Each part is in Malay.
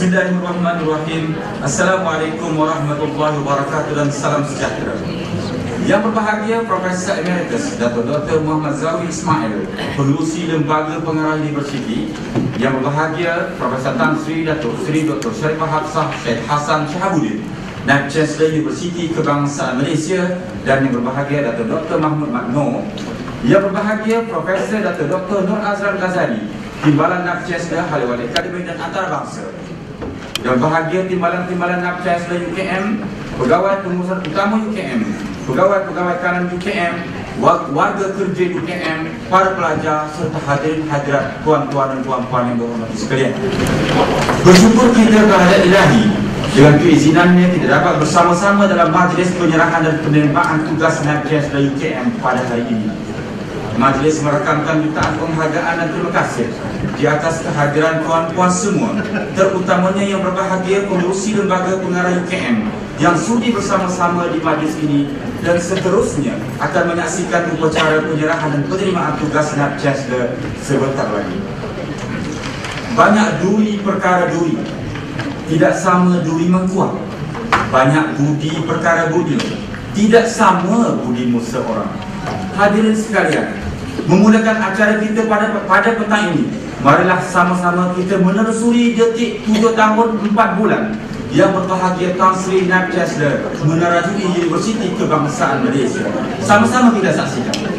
Bismillahirrahmanirrahim. Assalamualaikum warahmatullahi wabarakatuh dan salam sejahtera. Yang berbahagia Profesor Emeritus Dato' Dr. Muhammad Zawi Ismail, Pengerusi Lembaga Pengarah Universiti. Yang berbahagia Profesor Tan Sri Dato' Sri Dr. Sharifah Hafsah Syed Hassan Shahabuddin, Naib Chancellor Universiti Kebangsaan Malaysia. Dan yang berbahagia Dato' Dr. Mahmud Magno. Yang berbahagia Profesor Dato' Dr. Nur Azran Ghazali, Timbalan Naib Chancellor Haliwal Akademik dan Antarabangsa. Dan bahagia timbalan-timbalan Naib Chancellor UKM, pegawai pengurusan utama UKM, pegawai-pegawai kanan UKM, warga kerja UKM, para pelajar serta hadirin hadirat tuan-tuan dan puan-puan yang berhormat sekalian. Bersyukur kita kepada Ilahi dengan keizinannya kita dapat bersama-sama dalam majlis penyerahan dan penerimaan tugas Naib Chancellor UKM pada hari ini. Majlis merakamkan jutaan penghargaan dan terima kasih di atas kehadiran tuan-puan semua, terutamanya yang berbahagia pengerusi Lembaga Pengarah UKM yang sudi bersama-sama di majlis ini dan seterusnya akan menyaksikan upacara penyerahan dan penerimaan tugas Naib Chancellor sebentar lagi. Banyak duri perkara duri, tidak sama duri mengkuat. Banyak budi perkara budi, tidak sama budimu seorang. Hadirin sekalian, memulakan acara kita pada petang ini, marilah sama-sama kita menelusuri detik 7 tahun 4 bulan yang berbahagia Tan Sri Naib Chancellor menerajui Universiti Kebangsaan Malaysia. Sama-sama kita saksikan.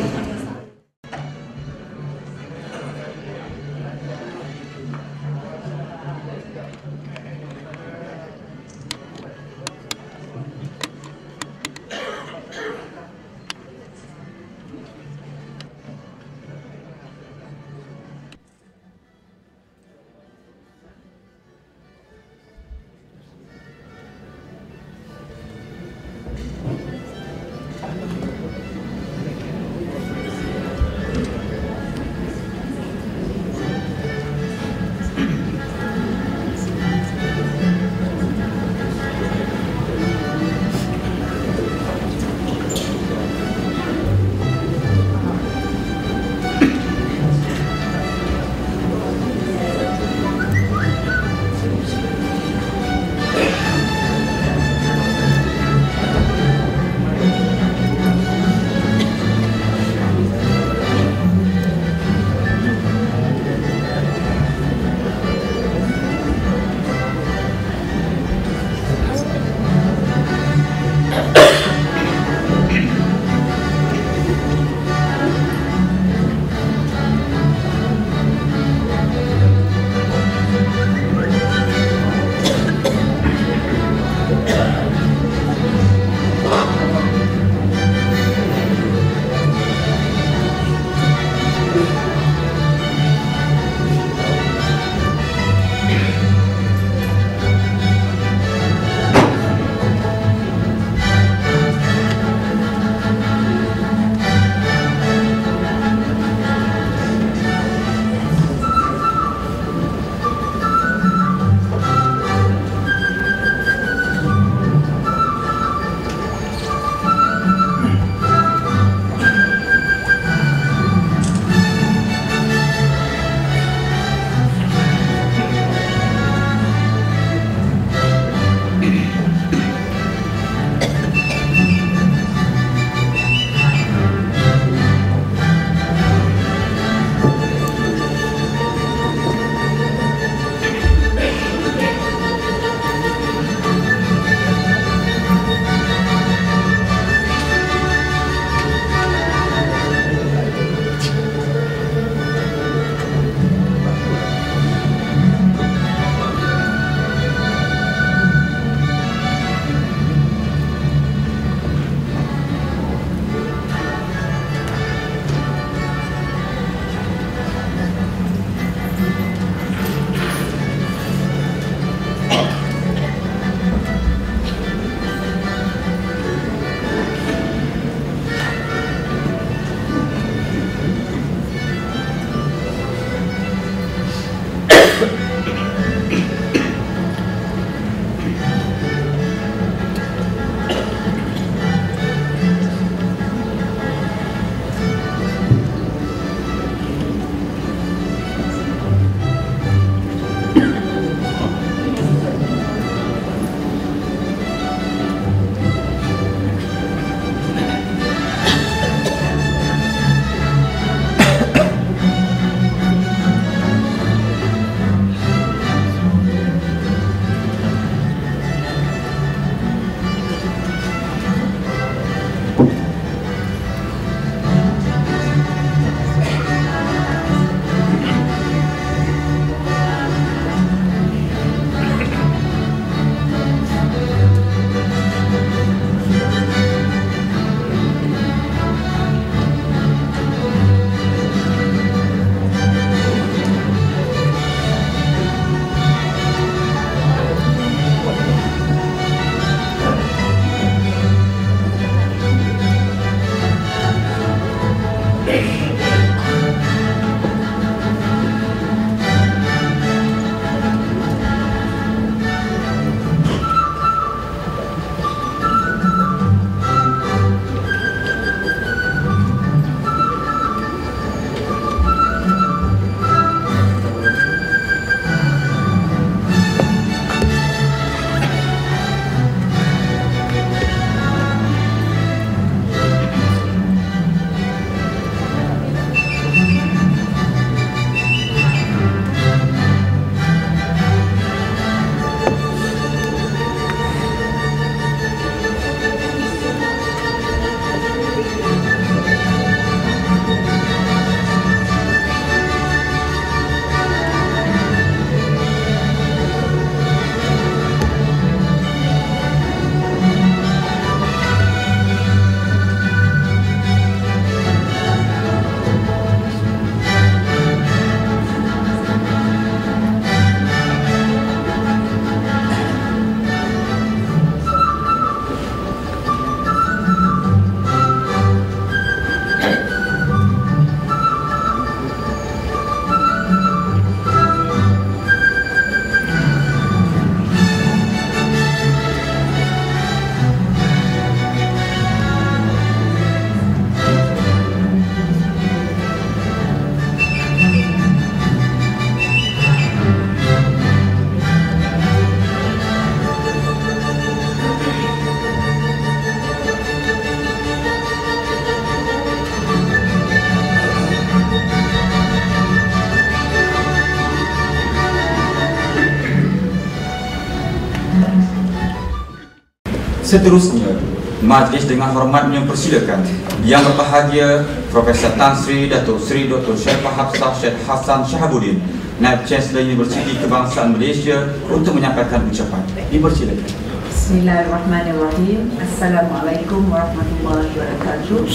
Seterusnya, majlis dengan hormat mempersilakan Yang Berbahagia Profesor Tan Sri Datuk Sri Dr. Syaifah Hafsah Syed Hassan Shahabuddin, Naib Chancellor Universiti Kebangsaan Malaysia untuk menyampaikan ucapan. Dipersilakan. Bismillahirrahmanirrahim. Assalamualaikum warahmatullahi wabarakatuh.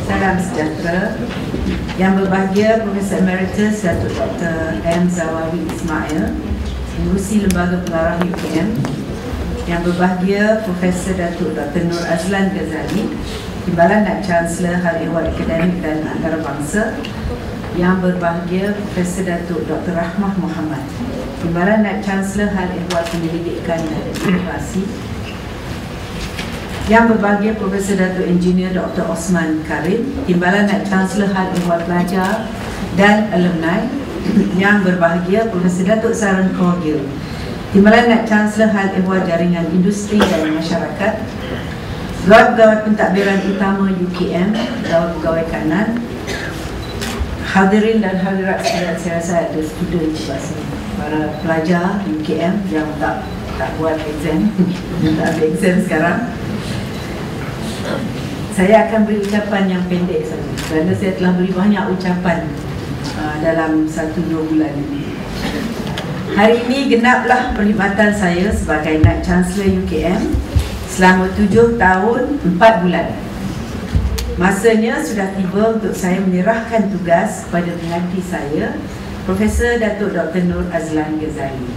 Salam sejahtera. Yang Berbahagia Profesor Emeritus Datuk Dr. M. Zawawi Ismail, Pengerusi Lembaga Pengarah UKM. Yang Berbahagia Profesor Datuk Dr. Nur Azlan Ghazali, Timbalan Naib Chancellor Hal Ehwal Akademik dan Antarabangsa. Yang Berbahagia Profesor Datuk Dr. Rahmah Muhammad, Timbalan Naib Chancellor Hal Ehwal Penyelidikan dan Inovasi. Yang Berbahagia Profesor Datuk Engineer Dr. Osman Karim, Timbalan Naib Chancellor Hal Ehwal Pelajar dan Alumni. Yang Berbahagia Profesor Datuk Saran Korgil, Timbalan Naib Chancellor Hal Ehwal Jaringan Industri dan Masyarakat. Pegawai pentadbiran utama UKM, pegawai kanan, hadirin dan hadirat sekalian, saya rasa ada student di sini, para pelajar UKM yang tak buat exam, yang tak ada exam sekarang. Saya akan beri ucapan yang pendek saja kerana saya telah beri banyak ucapan dalam 1-2 bulan ini. Hari ini genaplah perkhidmatan saya sebagai Naib Chancellor UKM selama 7 tahun 4 bulan. Masanya sudah tiba untuk saya menyerahkan tugas kepada pengganti saya, Profesor Datuk Dr. Nur Azlan Ghazali.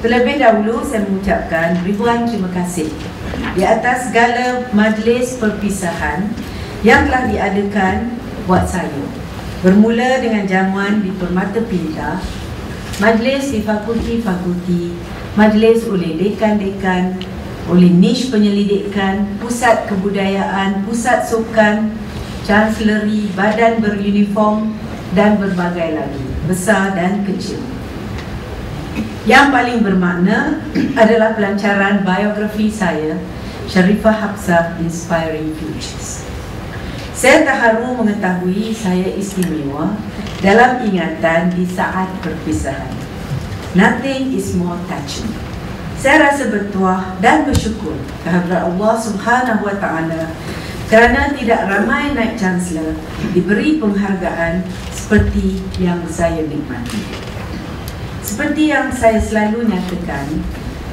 Terlebih dahulu saya mengucapkan ribuan terima kasih di atas segala majlis perpisahan yang telah diadakan buat saya. Bermula dengan jamuan di Permata Pintar, majlis di fakulti-fakulti, majlis oleh dekan-dekan, oleh niche penyelidikan, pusat kebudayaan, pusat sukan, chancellery, badan beruniform dan berbagai lagi, besar dan kecil. Yang paling bermakna adalah pelancaran biografi saya, Sharifah Hafsah Inspiring Futures. Saya terharu mengetahui saya istimewa dalam ingatan di saat perpisahan. Nothing is more touching. Saya rasa bertuah dan bersyukur kehadrat Allah Subhanahu Wa Taala kerana tidak ramai Naib Chancellor diberi penghargaan seperti yang saya nikmati. Seperti yang saya selalu nyatakan,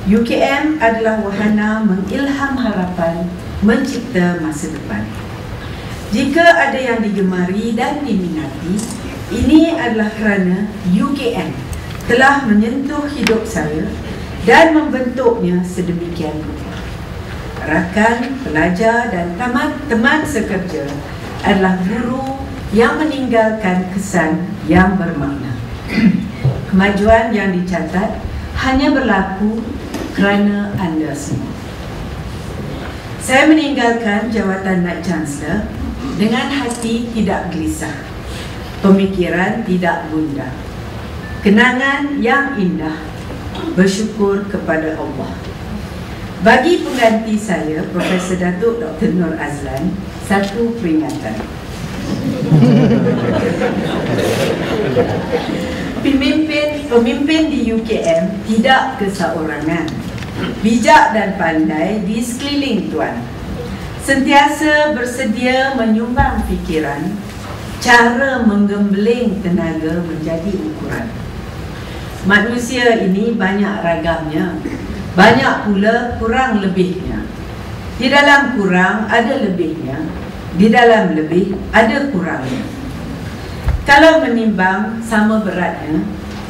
UKM adalah wahana mengilham harapan, mencipta masa depan. Jika ada yang digemari dan diminati, ini adalah kerana UKM telah menyentuh hidup saya dan membentuknya sedemikian rupa. Rakan, pelajar dan teman sekerja adalah guru yang meninggalkan kesan yang bermakna. Kemajuan yang dicatat hanya berlaku kerana anda semua. Saya meninggalkan jawatan Naib Chancellor dengan hati tidak gelisah, pemikiran tidak gundah, kenangan yang indah, bersyukur kepada Allah. Bagi pengganti saya, Profesor Datuk Dr. Nur Azlan, satu peringatan. Pemimpin di UKM tidak keseorangan, bijak dan pandai di sekeliling tuan. Sentiasa bersedia menyumbang fikiran, cara menggembeling tenaga menjadi ukuran. Manusia ini banyak ragamnya, banyak pula kurang lebihnya. Di dalam kurang ada lebihnya, di dalam lebih ada kurangnya. Kalau menimbang sama beratnya,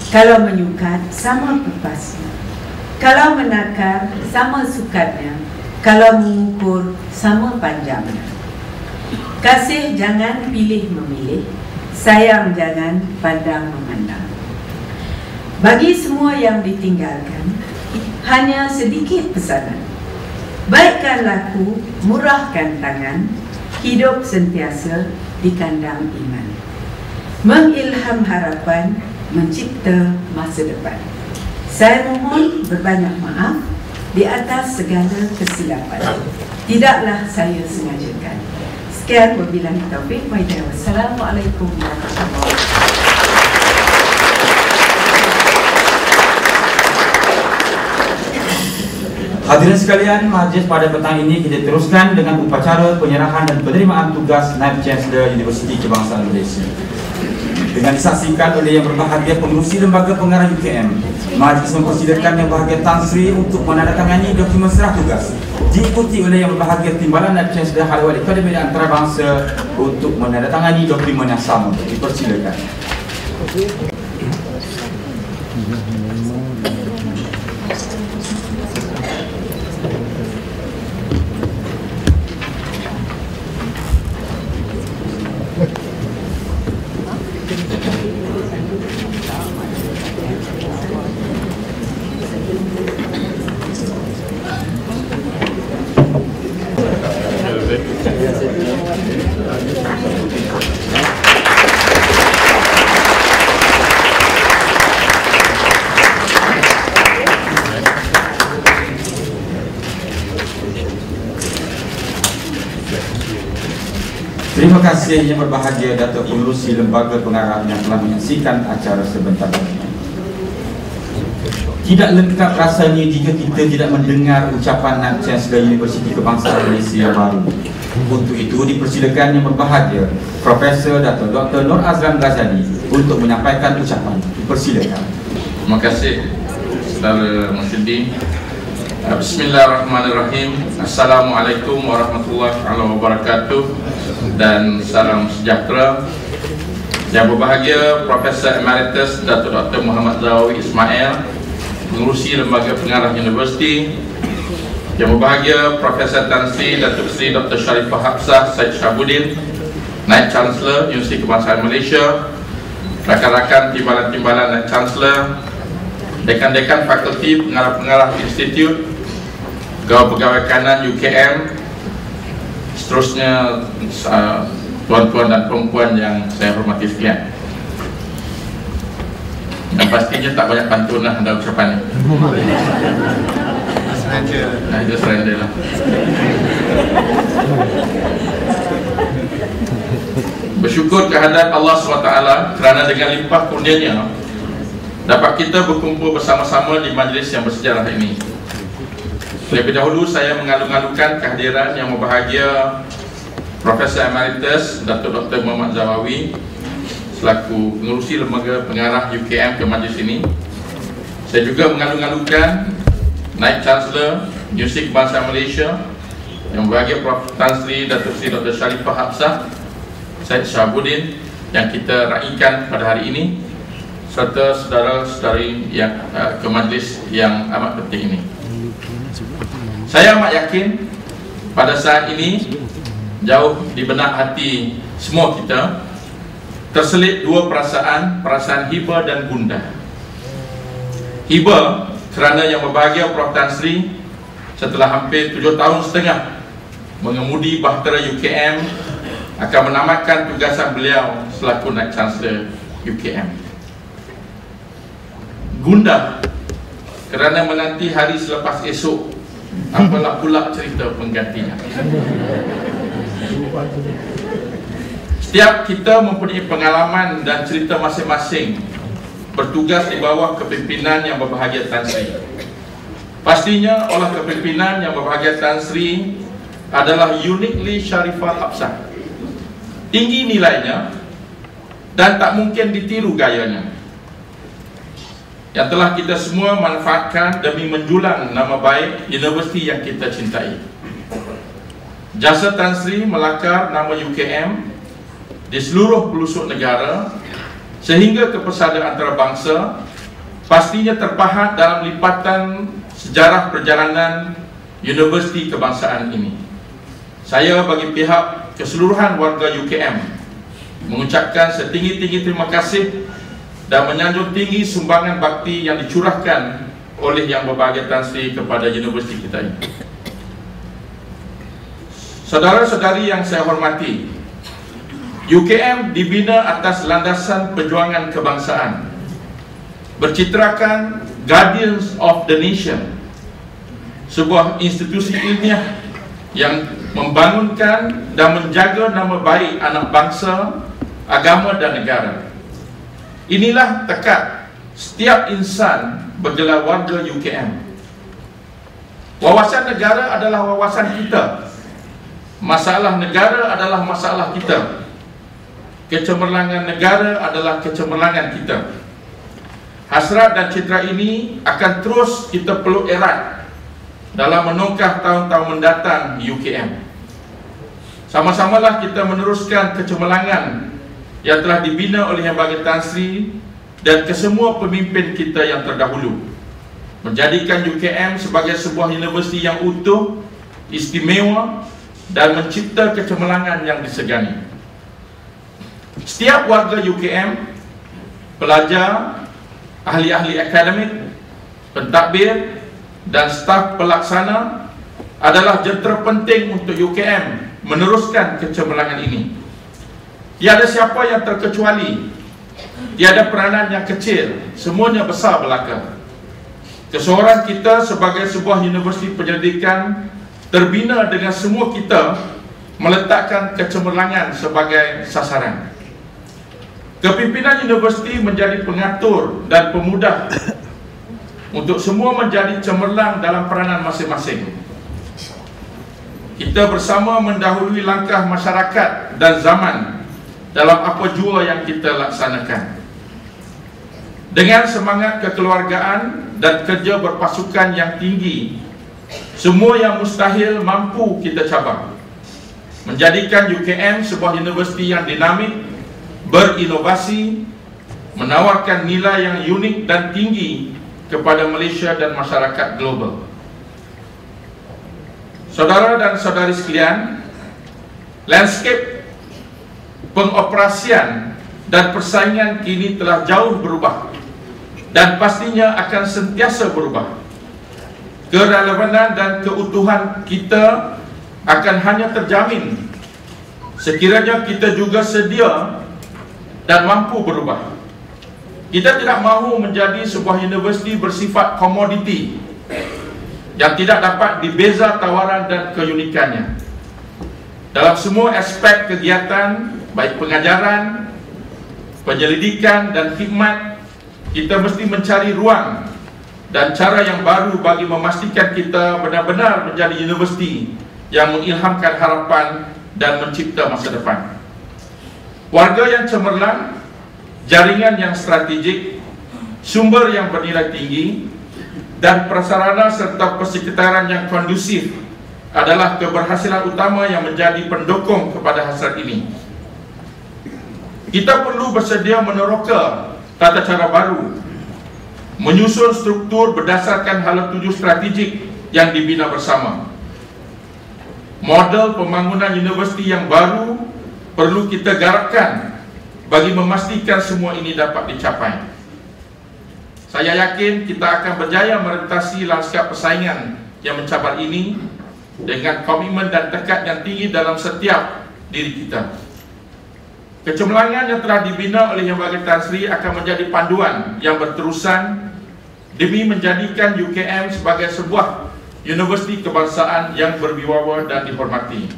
kalau menyukat sama pepasnya, kalau menakar sama sukatnya, kalau mengukur sama panjangnya. Kasih jangan pilih memilih, sayang jangan pandang memandang. Bagi semua yang ditinggalkan, hanya sedikit pesanan. Baikkan laku, murahkan tangan, hidup sentiasa di kandang iman. Mengilham harapan, mencipta masa depan. Saya mohon berbanyak maaf di atas segala kesilapan. Tidaklah saya sengajakan. Sekian, wabillahi taufiq wa hidayah. Wassalamualaikum warahmatullahi wabarakatuh. Hadirin sekalian, majlis pada petang ini kita teruskan dengan upacara penyerahan dan penerimaan tugas Naib Chancellor Universiti Kebangsaan Malaysia. Dengan disaksikan oleh yang berbahagia pengerusi Lembaga Pengarah UKM, majlis mempersilakan yang berbahagia Tan Sri untuk menandatangani dokumen serah tugas, diikuti oleh yang berbahagia Timbalan Naib Chancellor Hal-Ehwal Akademi Antarabangsa untuk menandatangani dokumen yang sama. Dipersilakan. Terima kasih yang berbahagia Datuk Pengerusi Lembaga Pengarah yang telah menyaksikan acara sebentar ini. Tidak lengkap rasanya jika kita tidak mendengar ucapan Naib Chancellor Universiti Kebangsaan Malaysia baru. Untuk itu dipersilakan yang berbahagia Profesor Datuk Dr. Nur Azlan Ghazali untuk menyampaikan ucapan. Dipersilakan. Terima kasih Saudara Musyidi. Bismillahirrahmanirrahim. Assalamualaikum warahmatullahi wabarakatuh dan salam sejahtera. Yang berbahagia Profesor Emeritus Datuk Dr. Muhammad Zawawi Ismail, Pengerusi Lembaga Pengarah Universiti. Yang berbahagia Profesor Tan Sri Datuk Sri Dr. Sharifah Hafsah Syed Shahabuddin, Naib Chancellor Universiti Kebangsaan Malaysia, rakan-rakan timbalan-timbalan Naib Chancellor, dekan-dekan fakulti pengarah-pengarah institut, pegawai kanan UKM, seterusnya tuan-tuan dan perempuan yang saya hormati sekalian. Yang pastinya tak banyak pantun lah ada ucapan ni. Nah, itu surrender lah. Bersyukur kehadrat Allah SWT kerana dengan limpah kurnianya dapat kita berkumpul bersama-sama di majlis yang bersejarah ini. Terlebih dahulu saya mengalu-alukan kehadiran yang berbahagia Profesor Emeritus Datuk Dr. Muhammad Zawawi selaku Pengerusi Lembaga Pengarah UKM ke majlis ini. Saya juga mengalu-alukan Naib Chancellor Universiti Kebangsaan Malaysia yang berbahagia Prof. Tan Sri Datuk Sri Dr. Sharifah Hafsah Syed Shahabuddin yang kita raikan pada hari ini, serta saudara-saudari yang ke majlis yang amat penting ini. Saya amat yakin pada saat ini jauh di benak hati semua kita terselit dua perasaan, perasaan hiba dan gundah. Hiba kerana yang berbahagia Prof. Tan Sri setelah hampir 7 tahun setengah mengemudi bahtera UKM akan menamatkan tugasan beliau selaku Naib Chancellor UKM. Gundah kerana menanti hari selepas esok, apalah pula cerita penggantinya. Setiap kita mempunyai pengalaman dan cerita masing-masing bertugas di bawah kepimpinan yang berbahagia Tan Sri. Pastinya oleh kepimpinan yang berbahagia Tan Sri adalah uniquely Sharifah Hafsah. Tinggi nilainya dan tak mungkin ditiru gayanya, yang telah kita semua manfaatkan demi menjulang nama baik universiti yang kita cintai. Jasa Tan Sri melakar nama UKM di seluruh pelosok negara sehingga ke persada antarabangsa pastinya terpahat dalam lipatan sejarah perjalanan universiti kebangsaan ini. Saya bagi pihak keseluruhan warga UKM mengucapkan setinggi-tinggi terima kasih dan menyanjung tinggi sumbangan bakti yang dicurahkan oleh yang berbahagia Tan Sri kepada universiti kita ini. Saudara-saudari yang saya hormati, UKM dibina atas landasan perjuangan kebangsaan, bercitrakan Guardians of the Nation, sebuah institusi ilmiah yang membangunkan dan menjaga nama baik anak bangsa, agama dan negara. Inilah tekad setiap insan bergelar warga UKM. Wawasan negara adalah wawasan kita. Masalah negara adalah masalah kita. Kecemerlangan negara adalah kecemerlangan kita. Hasrat dan citra ini akan terus kita peluk erat dalam menongkah tahun-tahun mendatang di UKM. Sama-samalah kita meneruskan kecemerlangan yang telah dibina oleh Yang Berhormat Tan Sri dan kesemua pemimpin kita yang terdahulu, menjadikan UKM sebagai sebuah universiti yang utuh, istimewa dan mencipta kecemerlangan yang disegani. Setiap warga UKM, pelajar, ahli-ahli akademik, pentadbir dan staf pelaksana adalah jentera penting untuk UKM meneruskan kecemerlangan ini. Tiada siapa yang terkecuali, tiada peranan yang kecil, semuanya besar belaka. Keseorangan kita sebagai sebuah universiti penyelidikan terbina dengan semua kita meletakkan kecemerlangan sebagai sasaran. Kepimpinan universiti menjadi pengatur dan pemudah untuk semua menjadi cemerlang dalam peranan masing-masing. Kita bersama mendahului langkah masyarakat dan zaman dalam apa jua yang kita laksanakan. Dengan semangat kekeluargaan dan kerja berpasukan yang tinggi, semua yang mustahil mampu kita cabar, menjadikan UKM sebuah universiti yang dinamik, berinovasi, menawarkan nilai yang unik dan tinggi kepada Malaysia dan masyarakat global. Saudara dan saudari sekalian, landscape pengoperasian dan persaingan kini telah jauh berubah dan pastinya akan sentiasa berubah. Kerelevanan dan keutuhan kita akan hanya terjamin sekiranya kita juga sedia dan mampu berubah. Kita tidak mahu menjadi sebuah universiti bersifat komoditi yang tidak dapat dibeza tawaran dan keunikannya. Dalam semua aspek kegiatan, baik pengajaran, penyelidikan dan khidmat, kita mesti mencari ruang dan cara yang baru bagi memastikan kita benar-benar menjadi universiti yang mengilhamkan harapan dan mencipta masa depan. Warga yang cemerlang, jaringan yang strategik, sumber yang bernilai tinggi, dan prasarana serta persekitaran yang kondusif adalah keberhasilan utama yang menjadi pendukung kepada hasrat ini. Kita perlu bersedia meneroka tata cara baru, menyusun struktur berdasarkan hala tuju strategik yang dibina bersama. Model pembangunan universiti yang baru perlu kita garapkan bagi memastikan semua ini dapat dicapai. Saya yakin kita akan berjaya merentasi lanskap persaingan yang mencabar ini dengan komitmen dan tekad yang tinggi dalam setiap diri kita. Kecemerlangan yang telah dibina oleh Yang Berhormat Tan Sri akan menjadi panduan yang berterusan demi menjadikan UKM sebagai sebuah universiti kebangsaan yang berwibawa dan dihormati.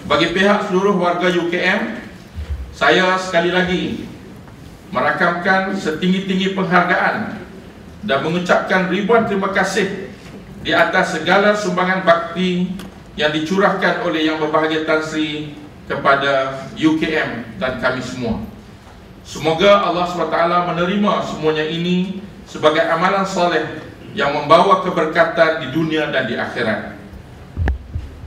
Bagi pihak seluruh warga UKM, saya sekali lagi merakamkan setinggi-tinggi penghargaan dan mengucapkan ribuan terima kasih di atas segala sumbangan bakti yang dicurahkan oleh Yang Berbahagia Tan Sri kepada UKM dan kami semua. Semoga Allah SWT menerima semuanya ini sebagai amalan soleh yang membawa keberkatan di dunia dan di akhirat.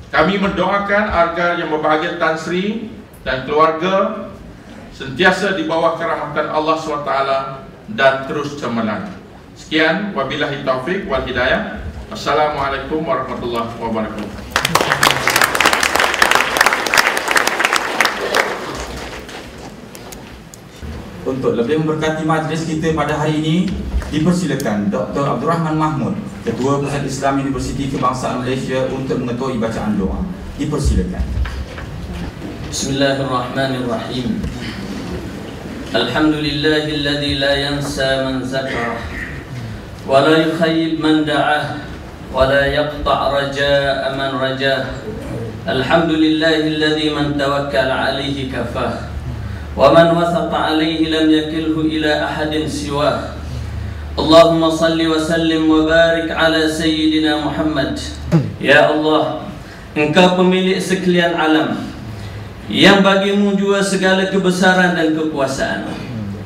Kami mendoakan agar Yang Berbahagia Tan Sri dan keluarga sentiasa di bawah kerahmatan Allah SWT dan terus cemerlang. Sekian, wabillahi taufik wal hidayah. Assalamualaikum warahmatullahi wabarakatuh. Untuk lebih memberkati majlis kita pada hari ini, dipersilakan Dr. Abdul Rahman Mahmud, Ketua Pusat Islam Universiti Kebangsaan Malaysia untuk mengetuai bacaan doa. Dipersilakan. Bismillahirrahmanirrahim. Alhamdulillahilladzi la yansa man zakarah wa la yukhayyib man da'ah wa la yaqta' raja'a man rajah. Alhamdulillahilladzi man tawakkala 'alaihi kafah wa man wasaqa 'alaihi lam yakilhu ila ahadin siwah. Allahumma salli wa sallim wa barik ala Sayyidina Muhammad. Ya Allah, Engkau pemilik sekalian alam, yang bagimu jua segala kebesaran dan kekuasaan.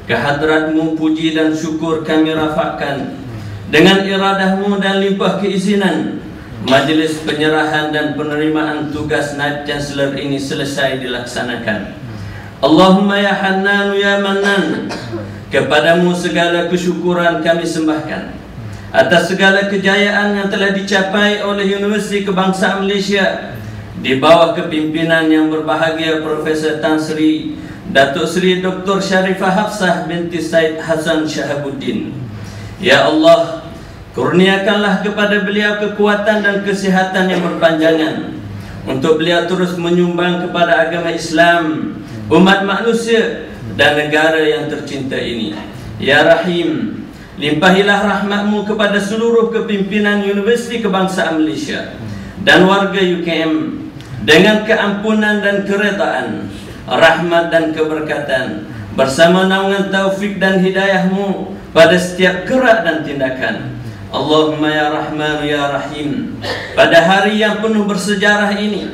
Kehadratmu puji dan syukur kami rafakkan. Dengan iradahmu dan limpah keizinan, majlis penyerahan dan penerimaan tugas Naib Chancellor ini selesai dilaksanakan. Allahumma ya Hannan ya Mannan, kepadamu segala kesyukuran kami sembahkan atas segala kejayaan yang telah dicapai oleh Universiti Kebangsaan Malaysia di bawah kepimpinan yang berbahagia Profesor Tan Sri Datuk Seri Dr. Sharifah Hafsah binti Said Hasan Shahabuddin. Ya Allah, kurniakanlah kepada beliau kekuatan dan kesihatan yang berpanjangan untuk beliau terus menyumbang kepada agama Islam, umat manusia dan negara yang tercinta ini. Ya Rahim, limpahilah rahmatmu kepada seluruh kepimpinan Universiti Kebangsaan Malaysia dan warga UKM dengan keampunan dan keredaan, rahmat dan keberkatan, bersama naungan taufik dan hidayahmu pada setiap gerak dan tindakan. Allahumma ya Rahman ya Rahim, pada hari yang penuh bersejarah ini,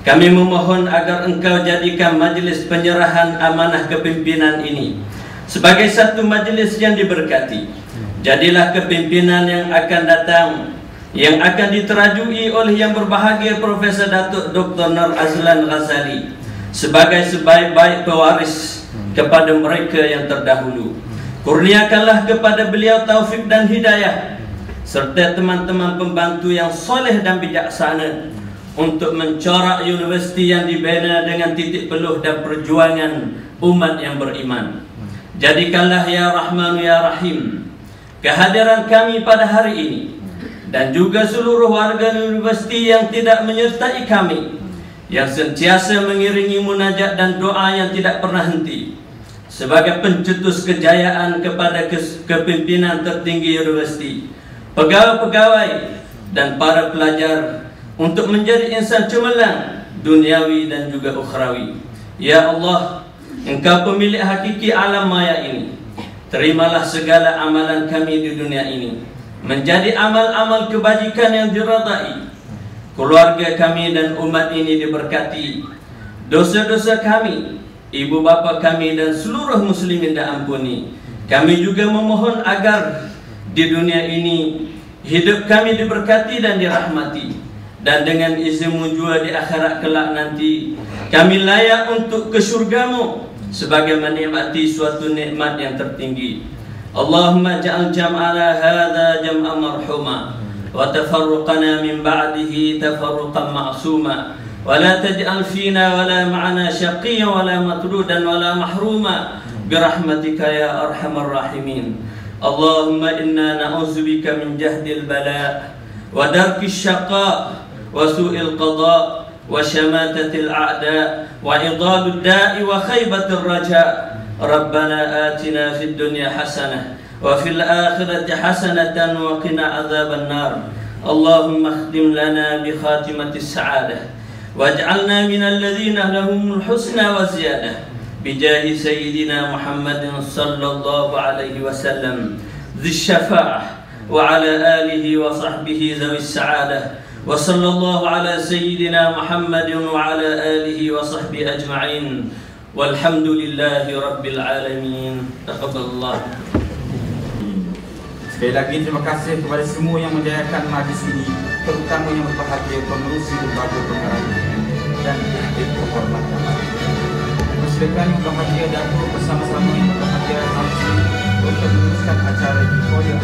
kami memohon agar Engkau jadikan majlis penyerahan amanah kepimpinan ini sebagai satu majlis yang diberkati. Jadilah kepimpinan yang akan datang, yang akan diterajui oleh yang berbahagia Profesor Datuk Dr. Nur Azlan Ghazali sebagai sebaik-baik pewaris kepada mereka yang terdahulu. Kurniakanlah kepada beliau taufik dan hidayah serta teman-teman pembantu yang soleh dan bijaksana untuk mencorak universiti yang dibina dengan titik peluh dan perjuangan umat yang beriman. Jadikanlah ya Rahman ya Rahim kehadiran kami pada hari ini dan juga seluruh warga universiti yang tidak menyertai kami, yang sentiasa mengiringi munajat dan doa yang tidak pernah henti sebagai pencetus kejayaan kepada kepimpinan tertinggi universiti, pegawai-pegawai dan para pelajar untuk menjadi insan cemerlang duniawi dan juga ukhrawi. Ya Allah, Engkau pemilik hakiki alam maya ini. Terimalah segala amalan kami di dunia ini menjadi amal-amal kebajikan yang diridai. Keluarga kami dan umat ini diberkati. Dosa-dosa kami, ibu bapa kami dan seluruh muslimin diampuni. Kami juga memohon agar di dunia ini hidup kami diberkati dan dirahmati, dan dengan izin-Mu jua di akhirat kelak nanti kami layak untuk ke syurga-Mu sebagai menikmati suatu nikmat yang tertinggi. Allahumma ja'al jam'ana hadha jam'an marhuma wa tafarruqana min ba'dihi tafarruqan ma'suma wa la taj'al fina wa la ma'ana syaqiyyan wa la matrudan wa la mahruma birahmatika ya arhamar rahimin. Allahumma inna na'udzubika min jahdil bala wa darkis syaqa wa su'il qada wa syamatatil a'da wa idadud da'i wa khaybatir raja. Rabbana atina fid dunya hasanah wa fil akhirati hasanatan wa qina adzaban nar. Allahumma khtim lana bi khatimatis sa'adah waj'alna minal ladzina lahumul husna wa ziyadah bijahi sayyidina Muhammadin sallallahu alaihi wasallam dzis syafa'ah wa ala alihi wa sahbihi zawis sa'adah wa sallallahu ala sayyidina Muhammadin wa ala alihi wa sahbihi ajma'in walhamdulillahi rabbil alamin. Taqabbalallah. Sekali lagi terima kasih kepada semua yang menjayakan majlis ini, terutama yang berbahagia pengerusi lembaga pengarah dan hadir kehormatan. Silakan yang berbahagia dan bersama-sama yang berbahagia untuk meneruskan acara di podium.